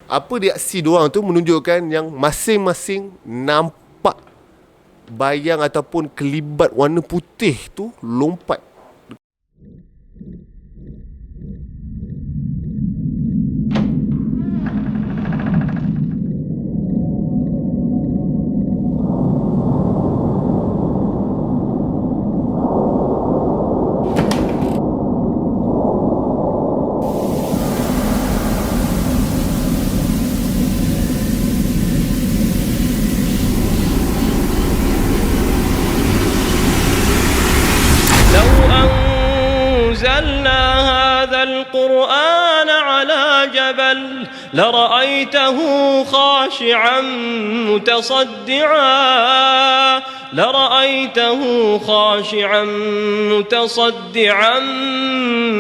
apa reaksi diorang tu menunjukkan yang masing-masing nampak bayang ataupun kelibat warna putih tu lompat. أنزلنا هذا القرآن على جبل لرأيته خاشعا متصدعا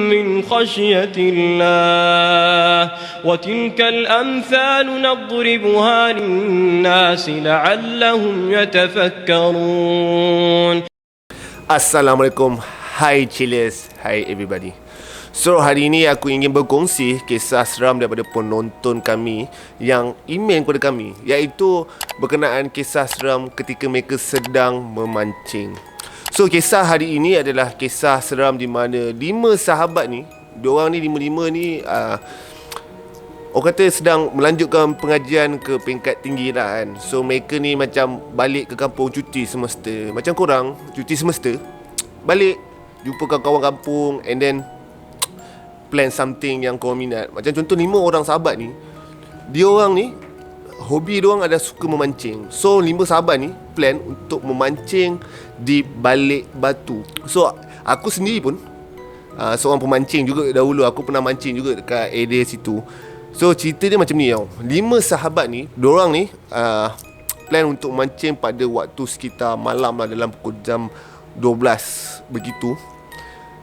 من خشية الله وتلك الأمثال نضربها للناس لعلهم يتفكرون. Assalamualaikum. Hi chillers, hi everybody. So hari ini aku ingin berkongsi kisah seram daripada penonton kami yang email kepada kami, iaitu berkenaan kisah seram ketika mereka sedang memancing. So kisah hari ini adalah kisah seram di mana 5 sahabat ni, diorang ni 5 ni orang kata sedang melanjutkan pengajian ke peringkat tinggi lah kan. So mereka ni macam balik ke kampung cuti semester. Macam korang cuti semester balik jumpa kawan-kawan kampung and then plan something yang korang minat. Macam contoh 5 orang sahabat ni, diorang ni hobi diorang adalah suka memancing. So 5 sahabat ni plan untuk memancing di balik batu. So aku sendiri pun seorang pemancing juga dahulu. Aku pernah mancing juga dekat area situ. So cerita dia macam ni tau. 5 sahabat ni, diorang ni plan untuk mancing pada waktu sekitar malam lah, dalam pukul jam 12 begitu.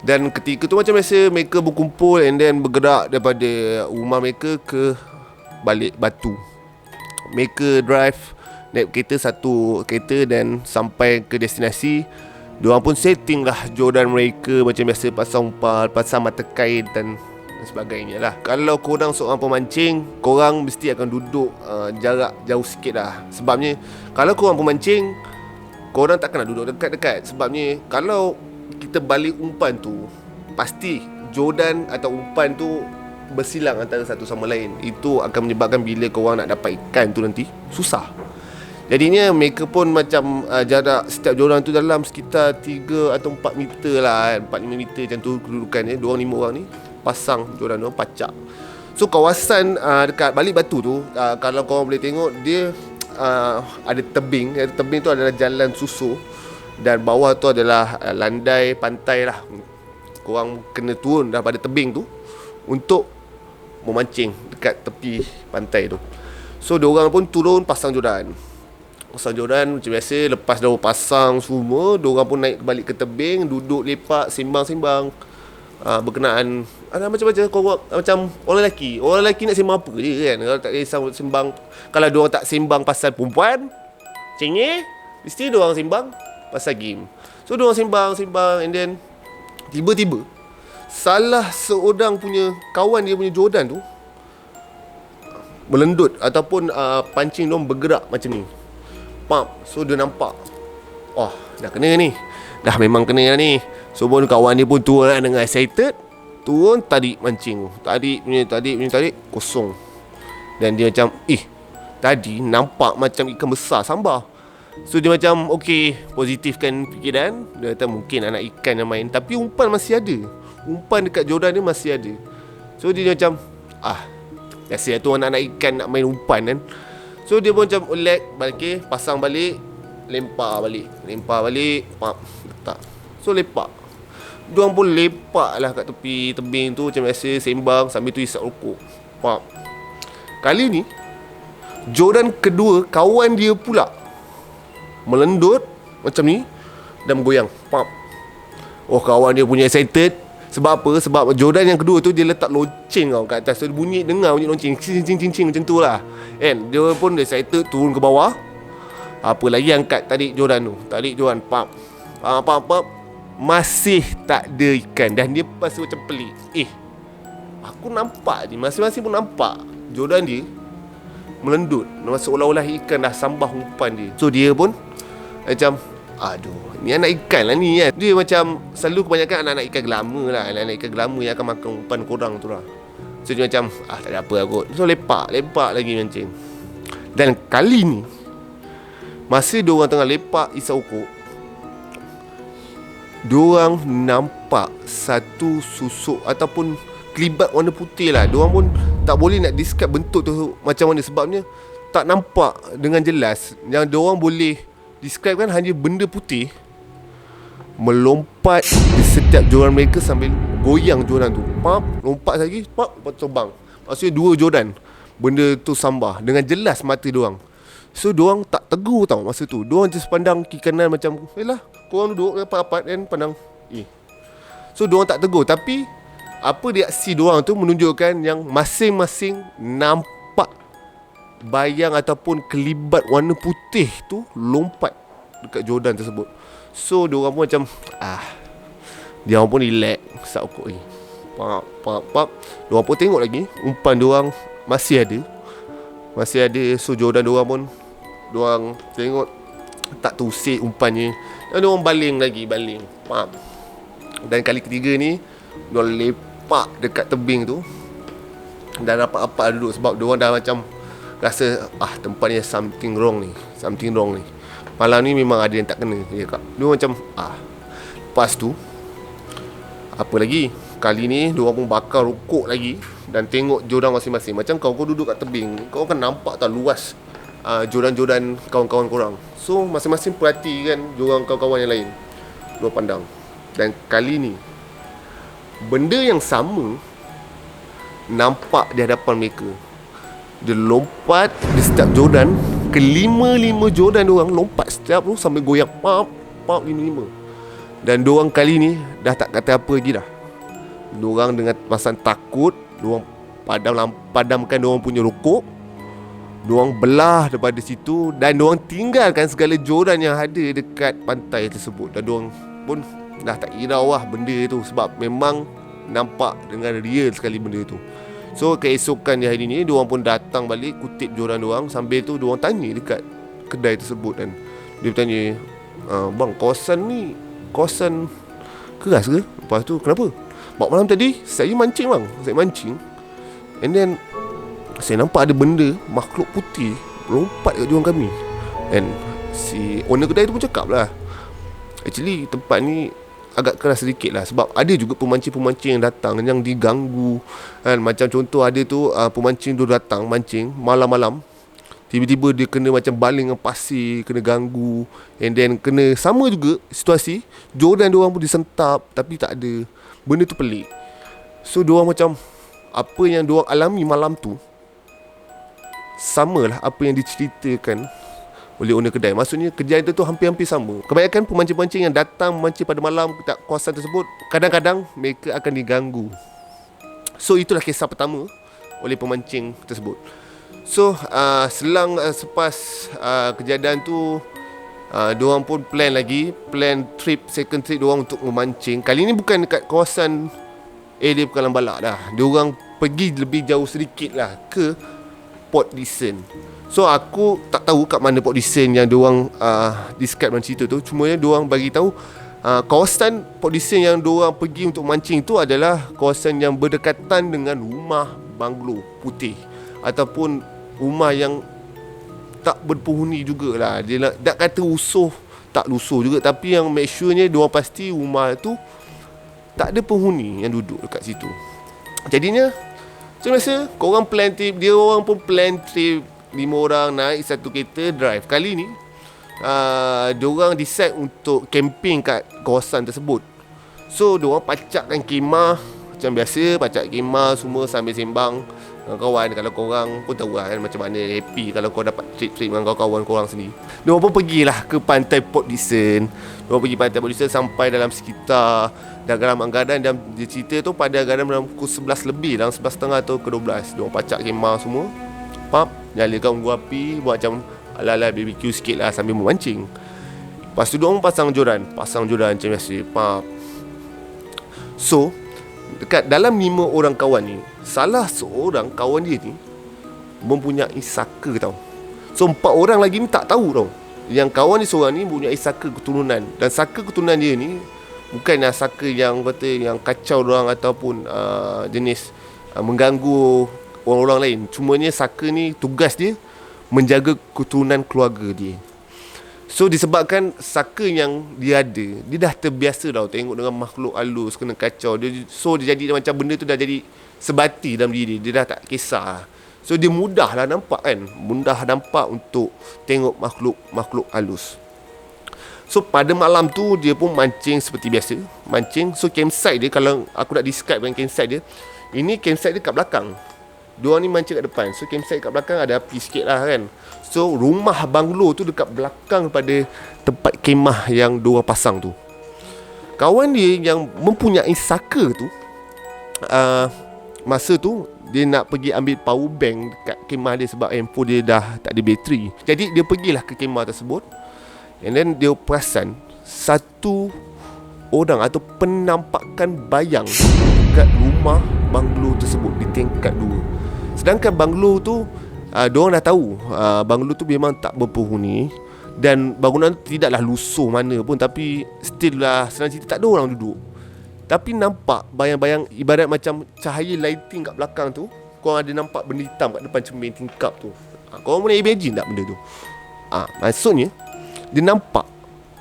Dan ketika tu macam biasa mereka berkumpul and then bergerak daripada rumah mereka ke balik batu. Mereka drive, naik kereta, satu kereta, dan sampai ke destinasi. Diorang pun setting lah jodan mereka macam biasa, pasang umpan, pasang mata kain dan sebagainya lah. Kalau korang seorang pemancing, korang mesti akan duduk jarak jauh sikit lah. Sebabnya kalau korang pemancing, korang takkan nak duduk dekat-dekat. Sebabnya kalau kita balik umpan tu, pasti jodan atau umpan tu bersilang antara satu sama lain. Itu akan menyebabkan bila korang nak dapat ikan tu nanti susah. Jadinya mereka pun macam jarak setiap jodan tu dalam sekitar 3 atau 4 meter lah kan, 4-5 meter macam tu kedudukannya. Diorang 5 orang ni pasang jodan diorang, pacak. So kawasan dekat balik batu tu, kalau korang boleh tengok, dia ada tebing. Tebing tu adalah jalan susu, dan bawah tu adalah landai pantai lah. Korang kena turun daripada tebing tu untuk memancing dekat tepi pantai tu. So diorang pun turun pasang jodan. Pasang jodan macam biasa. Lepas dah pasang semua, diorang pun naik balik ke tebing, duduk lepak, sembang-sembang berkenaan ada macam-macam. Korang macam orang lelaki nak sembang apa je kan. Kalau tak kisah sembang, kalau diorang tak sembang pasal perempuan cengih, mesti diorang sembang pasal game. So diorang sembang and then tiba-tiba salah seorang punya kawan dia punya jodan tu melendut ataupun pancing diorang bergerak macam ni. Pam. So dia nampak, oh dah kena ni, dah memang kena ni. So pun kawan dia pun turun dengan excited, turun tarik mancing tu. Tarik kosong. Dan dia macam tadi nampak macam ikan besar sambar. So dia macam positifkan fikiran. Dia kata mungkin anak ikan yang main, tapi umpan masih ada. Umpan dekat jodan dia masih ada. So dia macam biasa tu anak-anak ikan nak main umpan kan. So dia pun macam balik, pasang balik, lempar balik, pap, letak. So lepak. Diorang pun lepak lah kat tepi tebing tu macam biasa, sembang sambil tu isap rokok. Pap. Kali ni jodan kedua kawan dia pula melendut macam ni dan bergoyang. Pap. Oh, kawan dia punya excited. Sebab apa? Sebab jodan yang kedua tu dia letak lonceng tau kat atas. So bunyi, dengar bunyi lonceng cing macam tu lah kan. Dia pun excited turun ke bawah. Apa lagi angkat, tarik jodan tu. Tarik jodan, pap. Masih tak ada ikan. Dan dia rasa macam pelik. Aku nampak ni, masing-masing pun nampak jodan dia melendut, seolah-olah ikan dah sambah umpan dia. So dia pun macam, aduh, ni anak ikan lah ni kan. Dia macam selalu kebanyakan anak-anak ikan gelama lah, anak-anak ikan gelama yang akan makan umpan korang tu lah. So dia macam, tak ada apa lah kot. So lepak lagi mancing. Dan kali ni, masa diorang tengah lepak isap ukuk, diorang nampak satu susuk ataupun kelibat warna putih lah. Diorang pun tak boleh nak describe bentuk tu macam mana, sebabnya tak nampak dengan jelas. Yang diorang boleh describe kan hanya benda putih melompat di setiap joran mereka sambil goyang joran tu. Pap, lompat lagi, pap, lepas tu terbang. Maksudnya 2 joran benda tu sambah dengan jelas mata diorang. So diorang tak tegur tau masa tu. Diorang just pandang kiri kanan macam, yelah, korang duduk rapat-rapat kan, pandang So diorang tak tegur. Tapi apa reaksi diorang tu menunjukkan yang masing-masing nampak bayang ataupun kelibat warna putih tu lompat dekat joran tersebut. So diorang pun macam diorang pun relax sat ukuk ni. Pap. Diorang pun tengok lagi umpan diorang masih ada. So joran diorang pun diorang tengok tak terusik umpannya, dan diorang baling. Pap. Dan kali ketiga ni diorang lepak dekat tebing tu dan rapat-rapat duduk, sebab diorang dah macam rasa tempat ni something wrong ni. Malam ni memang ada yang tak kena. Dia macam lepas tu apa lagi, kali ni diorang pun bakar rokok lagi dan tengok joran masing-masing. Macam kau duduk kat tebing, kau kan nampak tak luas joran-joran kawan-kawan korang. So masing-masing perhatikan joran kawan-kawan yang lain, diorang pandang. Dan kali ni benda yang sama nampak di hadapan mereka. Dia lompat di setiap joran. Kelima-lima joran diorang lompat setiap tu sambil goyang pap 5. Dan diorang kali ni dah tak kata apa lagi dah. Diorang dengan perasaan takut, diorang padamkan diorang punya rokok. Diorang belah daripada situ dan diorang tinggalkan segala joran yang ada dekat pantai tersebut. Dan diorang pun dah tak hirau lah benda tu, sebab memang nampak dengan real sekali benda tu. So keesokan di hari ni, diorang pun datang balik kutip joran diorang. Sambil tu diorang tanya dekat kedai tersebut, dan dia bertanya, bang, kawasan ni kawasan keras ke? Lepas tu, kenapa? Bak malam tadi saya mancing bang, and then saya nampak ada benda makhluk putih lompat kat joran kami. And si owner kedai tu pun cakap lah, actually tempat ni agak keras sedikit lah, sebab ada juga pemancing-pemancing yang datang yang diganggu kan. Macam contoh ada tu pemancing tu datang mancing malam-malam, tiba-tiba dia kena macam baling dengan pasir, kena ganggu. And then kena sama juga situasi, joran diorang pun disentap tapi tak ada. Benda tu pelik. So diorang macam, apa yang diorang alami malam tu samalah apa yang diceritakan oleh owner kedai. Maksudnya kejadian itu hampir-hampir sama. Kebanyakan pemancing-pemancing yang datang memancing pada malam kat kawasan tersebut, kadang-kadang mereka akan diganggu. So itulah kisah pertama oleh pemancing tersebut. So selang selepas kejadian tu, diorang pun plan trip, second trip diorang untuk memancing. Kali ni bukan dekat kawasan area Pekalan Balak dah. Diorang pergi lebih jauh sedikit lah ke Port Dickson. So aku tak tahu kat mana Port Dickson yang diorang describe dalam cerita tu. Cuma diorang bagi tahu kawasan Port Dickson yang diorang pergi untuk mancing tu adalah kawasan yang berdekatan dengan rumah banglo putih, ataupun rumah yang tak berpenghuni jugalah. Dia nak kata tak lusuh juga, tapi yang make sure-nya diorang pasti rumah tu tak ada penghuni yang duduk dekat situ. Jadinya macam biasa, korang plan trip, dia orang pun plan trip, 5 orang naik satu kereta drive. Kali ni diorang decide untuk camping kat kawasan tersebut. So diorang pacakkan khemah macam biasa, pacak khemah semua sambil sembang dengan kawan. Kalau korang pun tahu lah kan macam mana happy kalau kau dapat trip-trip dengan kawan-kawan korang sendiri. Diorang pun pergilah ke pantai Port Dickson. Diorang pergi pantai Port Dickson sampai dalam sekitar dalam anggaran, dan dia cerita tu pada anggaran dalam pukul 11 lebih, dalam 11.30 atau ke 12. Diorang pacak khemah semua, nyalakan unggun api, buat macam ala-ala BBQ sikit lah sambil memancing. Lepas tu diorang pasang joran macam biasa. So dekat dalam 5 orang kawan ni, salah seorang kawan dia ni, mempunyai saka tau. So 4 orang lagi ni tak tahu tau. Yang kawan ni seorang ni mempunyai saka keturunan. Dan saka keturunan dia ni bukanlah saka yang kata yang kacau orang ataupun jenis mengganggu orang-orang lain. Cumanya saka ni tugas dia menjaga keturunan keluarga dia. So disebabkan saka yang dia ada, dia dah terbiasa tau tengok dengan makhluk halus kena kacau dia. So dia jadi macam benda tu dah jadi sebati dalam diri dia. Dia dah tak kisah. So dia mudah lah nampak kan, mudah nampak untuk tengok makhluk halus. So pada malam tu dia pun mancing seperti biasa, mancing. So campsite dia, kalau aku nak describe dengan campsite dia, ini campsite dia kat belakang, diorang ni mancing kat depan. So campsite kat belakang ada api sikit lah kan. So rumah banglo tu dekat belakang pada tempat kemah yang diorang pasang tu. Kawan dia yang mempunyai saka tu, masa tu dia nak pergi ambil power bank dekat kemah dia sebab handphone dia dah tak ada bateri. Jadi dia pergilah ke kemah tersebut. And then dia perasan satu orang atau penampakan bayang dekat rumah banglo tersebut di tingkat 2. Sedangkan banglo tu diorang dah tahu banglo tu memang tak berpenghuni dan bangunan tu tidaklah lusuh mana pun, tapi still lah senang cerita tak ada orang duduk. Tapi nampak bayang-bayang ibarat macam cahaya lighting kat belakang tu. Korang ada nampak benda hitam kat depan cermin tingkap tu. Korang boleh imagine tak benda tu? Maksudnya dia nampak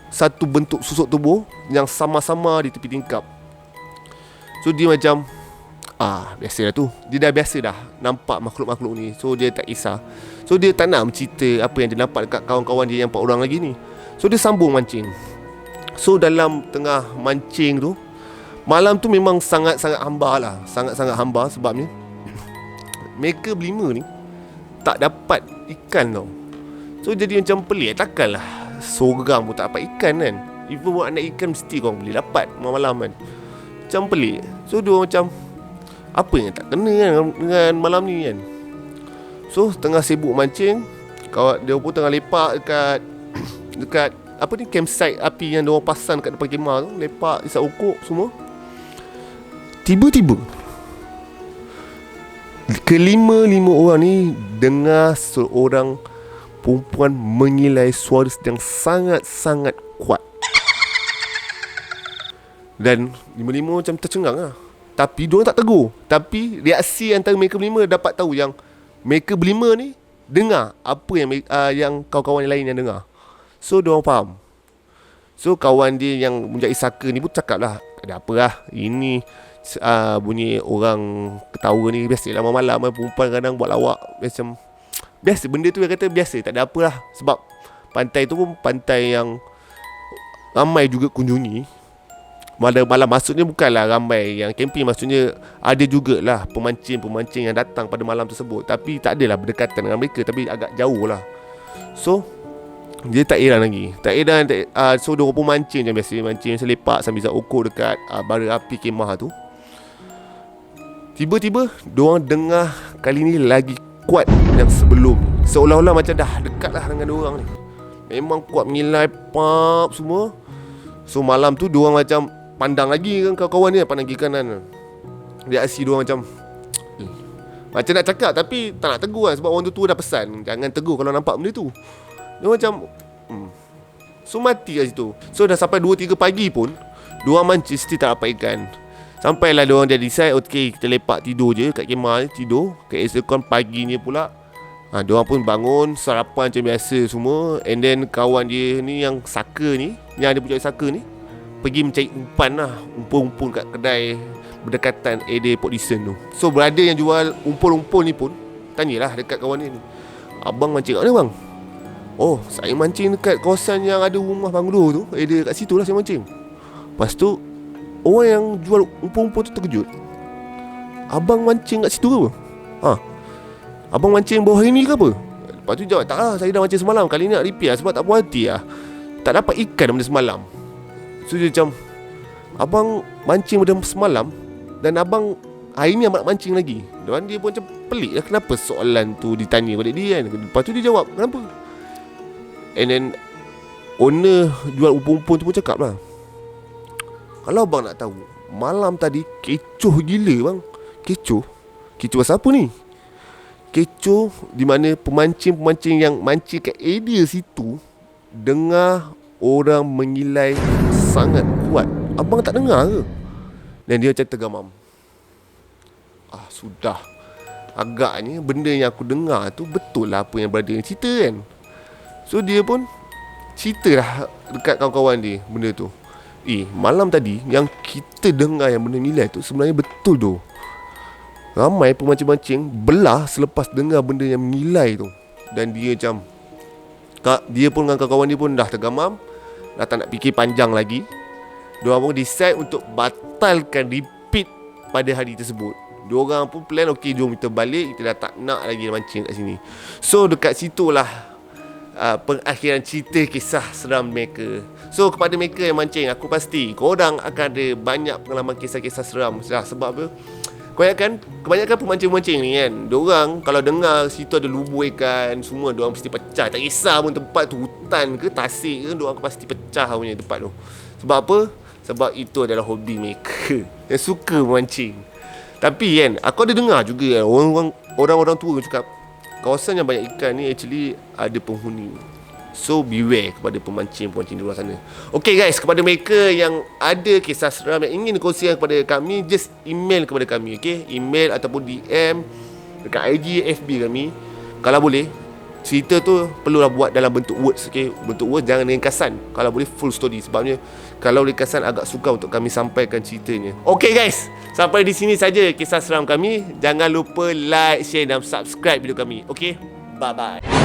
satu bentuk susuk tubuh yang sama-sama di tepi tingkap. So dia macam biasalah tu. Dia dah biasa dah nampak makhluk-makhluk ni. So dia tak kisah. So dia tak nak cerita apa yang dia nampak dekat kawan-kawan dia yang 4 orang lagi ni. So dia sambung mancing. So dalam tengah mancing tu, malam tu memang sangat-sangat hamba lah. Sangat-sangat hamba sebabnya mereka berlima ni tak dapat ikan tau. So jadi macam pelik. Takkanlah seorang pun tak dapat ikan kan. Even buat anak ikan mesti korang boleh dapat malam-malam kan. Macam pelik. So dia macam apa yang tak kena kan dengan malam ni kan. So tengah sibuk mancing, kawan dia pun tengah lepak dekat apa ni, campsite api yang dia orang pasang kat depan kemah tu. Lepak, isap okok semua. Tiba-tiba kelima orang ni dengar seorang perempuan mengilai suara yang sangat-sangat kuat. Dan lima-lima macam tercengang lah. Tapi diorang tak tegur. Tapi reaksi antara mereka berlima dapat tahu yang mereka berlima ni dengar apa yang kawan-kawan yang lain yang dengar. So diorang faham. So kawan dia yang menjadi saka ni pun cakap lah, ada apa lah, ini bunyi orang ketawa ni. Biasalah malam-malam perempuan kadang buat lawak. Macam biasa, benda tu yang kata biasa, tak ada apalah. Sebab pantai tu pun pantai yang ramai juga kunjungi. Malam maksudnya bukanlah ramai yang camping, maksudnya ada jugalah pemancing-pemancing yang datang pada malam tersebut. Tapi tak adalah berdekatan dengan mereka, tapi agak jauh lah. So dia tak heran lagi. So diorang pun mancing macam biasa. Mancing selepak sambil isap okok dekat bara api kemah tu. Tiba-tiba diorang dengar kali ni lagi kuat yang sebelum. Seolah-olah macam dah dekat lah dengan diorang ni. Memang kuat, mengilai pap semua. So malam tu diorang macam pandang lagi kan kawan-kawan ni, pandang kiri kanan. Reaksi diorang macam macam nak cakap tapi tak nak tegur kan. Sebab orang tu dah pesan jangan tegur kalau nampak benda tu. Dia macam so mati kat situ. So dah sampai 2-3 pagi pun diorang mancing still tak dapat ikan. Sampailah diorang dah decide, okay, kita lepak tidur je kat kemah, tidur. Keesokan paginya pula diorang pun bangun, sarapan macam biasa semua. And then kawan dia ni yang saka ni, yang ada punya saka ni, pergi mencari umpan lah, umpun-umpun kat kedai berdekatan area Port Dickson tu. So brother yang jual umpun-umpun ni pun tanyalah dekat kawan dia ni, abang mancing kat mana bang? Oh, saya mancing dekat kawasan yang ada rumah banglo tu, area kat situ lah saya mancing. Lepas tu orang yang jual umpun-umpun tu terkejut, abang mancing kat situ ke apa? Abang mancing bawah hari ni ke apa? Lepas tu jawab, tak lah, saya dah mancing semalam. Kali ni nak repair lah, sebab tak puas hati lah, tak dapat ikan daripada semalam. So dia macam, abang mancing pada semalam dan abang hari ni nak mancing lagi. Dan dia pun macam pelik lah, kenapa soalan tu ditanya pada dia kan. Lepas tu dia jawab, kenapa? And then owner jual umpun-umpun tu pun cakap lah, kalau abang nak tahu, malam tadi kecoh gila bang. Kecoh pasal apa ni? kecoh di mana pemancing-pemancing yang mancing kat area situ dengar orang mengilai sangat kuat. Abang tak dengar ke? Dan dia macam tergamam. Sudah. Agaknya benda yang aku dengar tu betul lah apa yang brother ni cerita kan. So dia pun cerita lah dekat kawan-kawan dia benda tu. Malam tadi yang kita dengar yang benda nilai tu sebenarnya betul tu. Ramai pemancing-mancing belah selepas dengar benda yang menilai tu. Dan dia macam dia pun dengan kawan-kawan dia pun dah tergamam, dah tak nak fikir panjang lagi. Diorang pun decide untuk batalkan repeat pada hari tersebut. Diorang pun plan, okay jom kita balik, kita dah tak nak lagi mancing kat sini. So dekat situlah pengakhiran cerita kisah seram mereka. So kepada mereka yang mancing, aku pasti korang akan ada banyak pengalaman kisah-kisah seram. Sebab apa? Kebanyakan pemancing-pemancing ni kan, diorang kalau dengar situ ada lubuk ikan, semua diorang mesti pecah. Tak kisah pun tempat tu hutan ke tasik ke, diorang pasti pecah punya tempat tu. Sebab apa? Sebab itu adalah hobi mereka yang suka memancing. Tapi kan, aku ada dengar juga kan, orang-orang tua cakap kawasan yang banyak ikan ni actually ada penghuni. So beware kepada pemancing-pemancing di luar sana. Okay guys, kepada mereka yang ada kisah seram yang ingin dikongsikan kepada kami, just email kepada kami, okay? Email ataupun DM dekat IG, FB kami. Kalau boleh, cerita tu perlulah buat dalam bentuk words, okay? Bentuk words, jangan ringkasan. Kalau boleh full story. Sebabnya kalau ringkasan agak sukar untuk kami sampaikan ceritanya. Okay guys, sampai di sini saja kisah seram kami. Jangan lupa like, share dan subscribe video kami. Okay, bye bye.